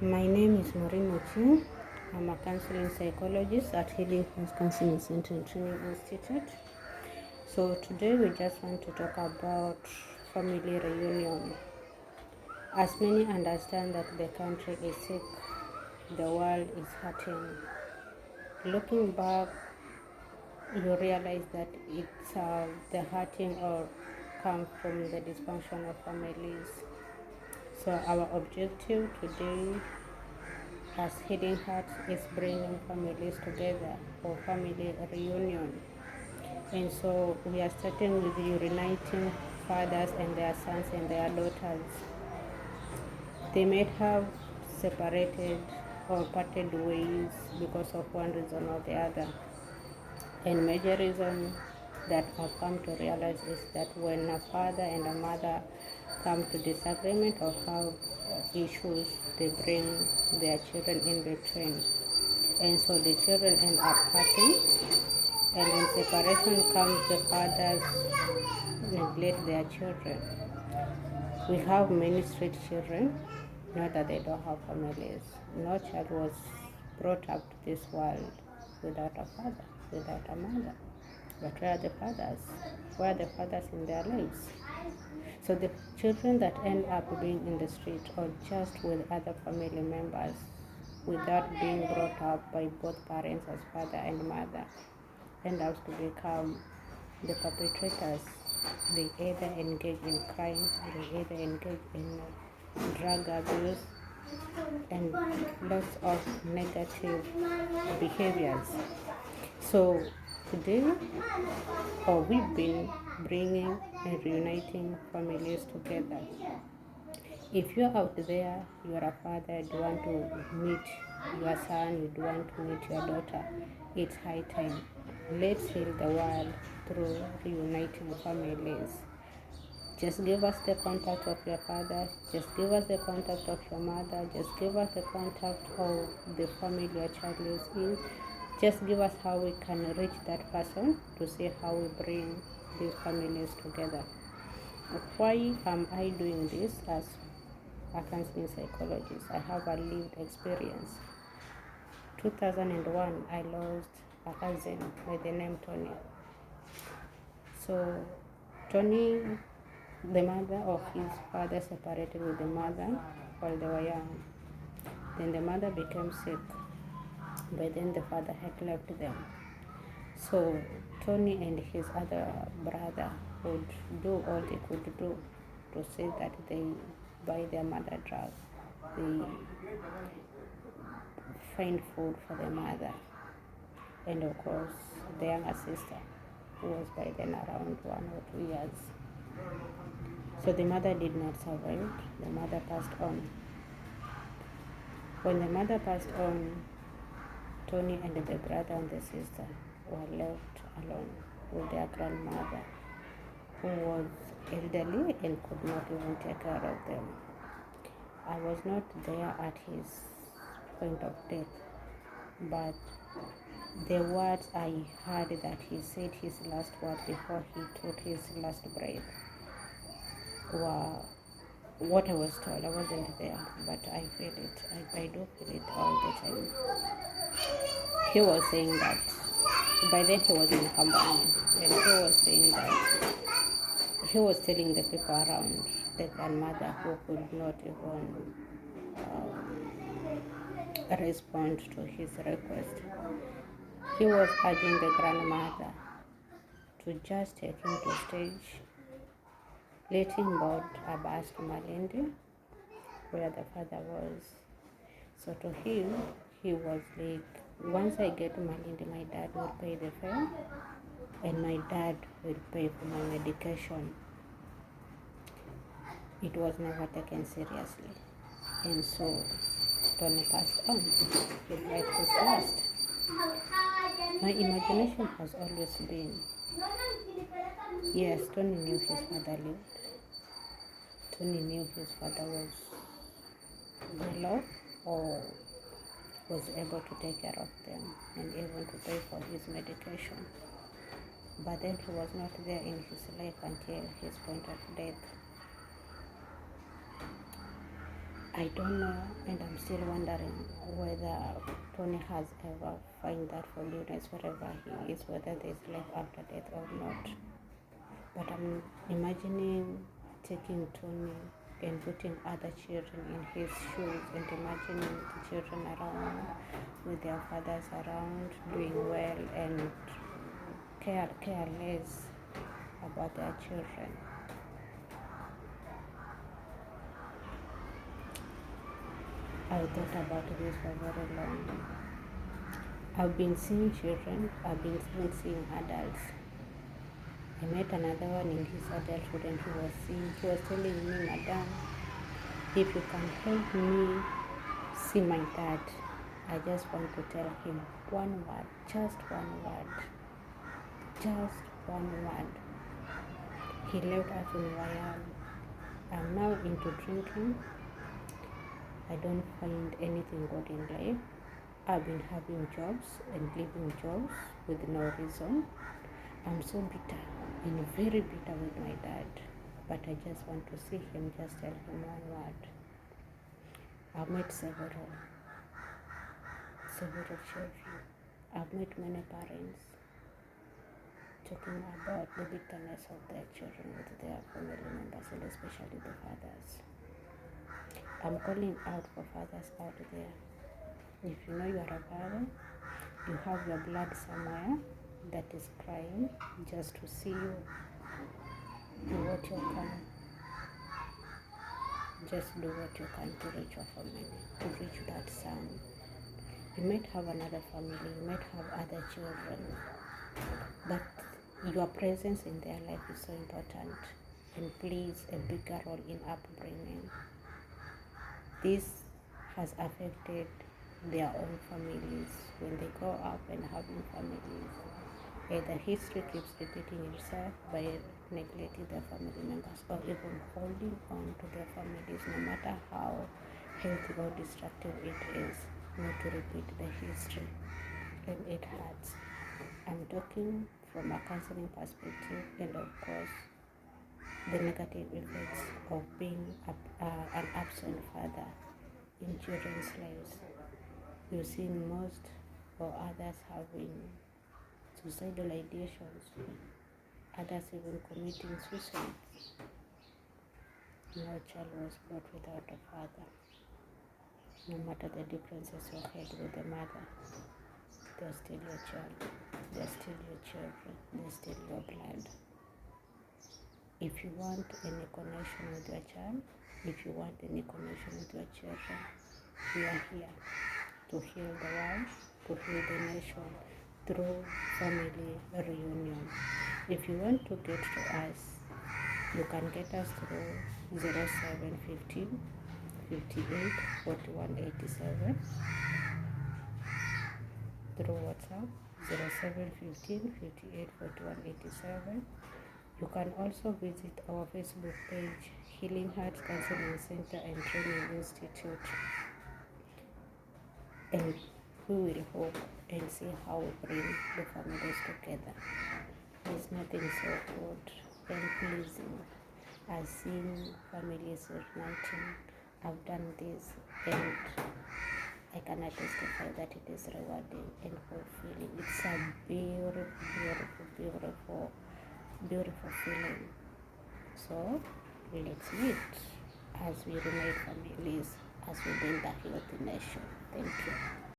My name is Maureen Ochieng. I'm a counseling psychologist at Healing Hands Counseling Center and Training Institute. So today we just want to talk about family reunion. As many understand that the country is sick, the world is hurting. Looking back, you realize that it's the hurting or come from the dysfunction of families. So our objective today as Hidden Hearts is bringing families together for family reunion. And so we are starting with reuniting fathers and their sons and their daughters. They may have separated or parted ways because of one reason or the other. And major reason that I've come to realize is that when a father and a mother come to disagreement or have issues, they bring their children in between. And so the children end up hurting. And when separation comes, the fathers neglect their children. We have many street children, not that they don't have families. No child was brought up to this world without a father, without a mother. But where are the fathers? Where are the fathers in their lives? So the children that end up being in the street or just with other family members without being brought up by both parents as father and mother end up to become the perpetrators. They either engage in crime, they either engage in drug abuse and lots of negative behaviors. So today, we've been bringing and reuniting families together. If you're out there, you're a father, you want to meet your son, you want to meet your daughter, it's high time. Let's heal the world through reuniting families. Just give us the contact of your father, just give us the contact of your mother, just give us the contact of the family your child lives in. Just give us how we can reach that person to see how we bring these families together. Why am I doing this as a counseling psychologist? I have a lived experience. 2001, I lost a cousin by the name Tony. So Tony, the mother of his father separated with the mother while they were young. Then the mother became sick. By then the father had left them. So Tony and his other brother would do all they could do to say that they buy their mother drugs. They find food for the mother. And of course, the younger sister, who was by then around 1 or 2 years. So the mother did not survive. The mother passed on. When the mother passed on, Tony and the brother and the sister were left alone with their grandmother, who was elderly and could not even take care of them. I was not there at his point of death, but the words I heard that he said his last word before he took his last breath were what I was told. I wasn't there, but I feel it. I do feel it all the time. He was saying that, by then he was in company, and he was saying that he was telling the people around the grandmother who could not even respond to his request. He was urging the grandmother to just take him to stage, let him board a bus to Malindi, where the father was. So to him, he was like, once I get to Malindi, my dad will pay the fare, and my dad will pay for my medication. It was never taken seriously. And so Tony passed on. His life was lost. My imagination has always been, yes, Tony knew his father lived. Tony knew his father was well off or was able to take care of them and even to pay for his medication. But then he was not there in his life until his point of death. I don't know, and I'm still wondering whether Tony has ever found that forgiveness wherever he is, whether there's life after death or not. But I'm imagining taking Tony and putting other children in his shoes and imagining the children around with their fathers around doing well and careless about their children. I've thought about this for very long. I've been seeing children, I've been seeing adults. I met another one in his adulthood and he was telling me, Madam, if you can help me see my dad, I just want to tell him one word, just one word, just one word. He left us in Wayam. I'm now into drinking. I don't find anything good in life. I've been having jobs and leaving jobs with no reason. I'm so bitter and very bitter with my dad, but I just want to see him, just tell him one word. I've met several children. I've met many parents talking about the bitterness of their children with their family members and especially the fathers. I'm calling out for fathers out there. If you know you are a father, you have your blood somewhere that is crying just to see you. Do what you can. Just do what you can to reach your family, to reach that son. You might have another family, you might have other children, but your presence in their life is so important and plays a bigger role in upbringing. This has affected their own families when they grow up and having families. Either history keeps repeating itself by neglecting their family members or even holding on to their families, no matter how healthy or destructive it is, not to repeat the history. And it hurts. I'm talking from a counseling perspective and of course the negative effects of being an absent father in children's lives. We've seen most or others having suicidal ideations, others even committing suicide. No child was brought without a father. No matter the differences you had with the mother, they're still your child, they're still your children, they're still your blood. If you want any connection with your child, if you want any connection with your children, we are here to heal the world, to heal the nation through family reunion. If you want to get to us, you can get us through 0715 58 41 87 through WhatsApp 0715 58 41 87. You can also visit our Facebook page, Healing Hearts Counseling Center and Training Institute, and we will hope and see how we bring the families together. There's nothing so good and pleasing as seeing families reuniting. I've done this and I cannot testify that it is rewarding and fulfilling. It's a beautiful feeling. So let's meet as we reunite families, as we build a healthy nation. Thank you.